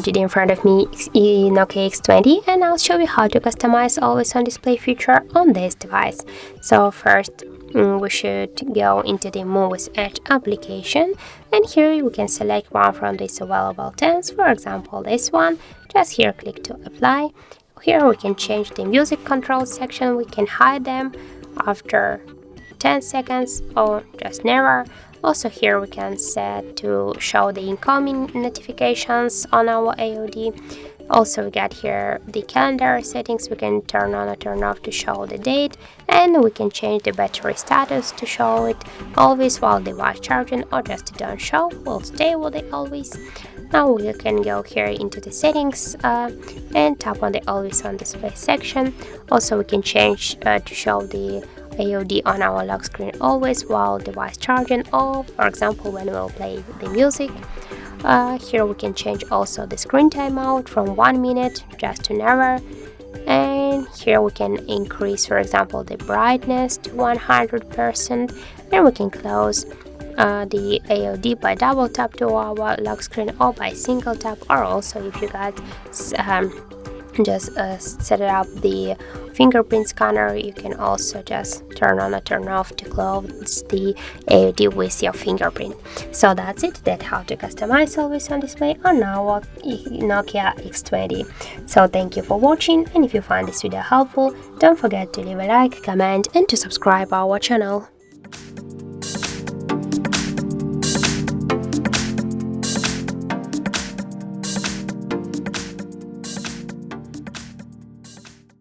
Today in front of me is Nokia X20, and I'll show you how to customize always on display feature on this device. So first we should go into the Muviz Edge application, and here we can select one from these available 10s, for example this one. Just here click to apply. Here we can change the music control section, we can hide them after 10 seconds or just never. Also here we can set to show the incoming notifications on our AOD. Also we got here the calendar settings, we can turn on or turn off to show the date, and we can change the battery status to show it always while the device charging, or just to don't show, will stay with it always. Now we can go here into the settings and tap on the always on display section. Also we can change to show the AOD on our lock screen always while device charging, or for example when we'll play the music. Here we can change also the screen timeout from 1 minute just to never, and here we can increase for example the brightness to 100%, and we can close the AOD by double tap to our lock screen or by single tap, or also if you got just set up the fingerprint scanner, you can also just turn on or turn off to close the AOD with your fingerprint. So that's it, that's how to customize always on display on our Nokia X20. So thank you for watching, and if you find this video helpful, don't forget to leave a like, comment and to subscribe our channel.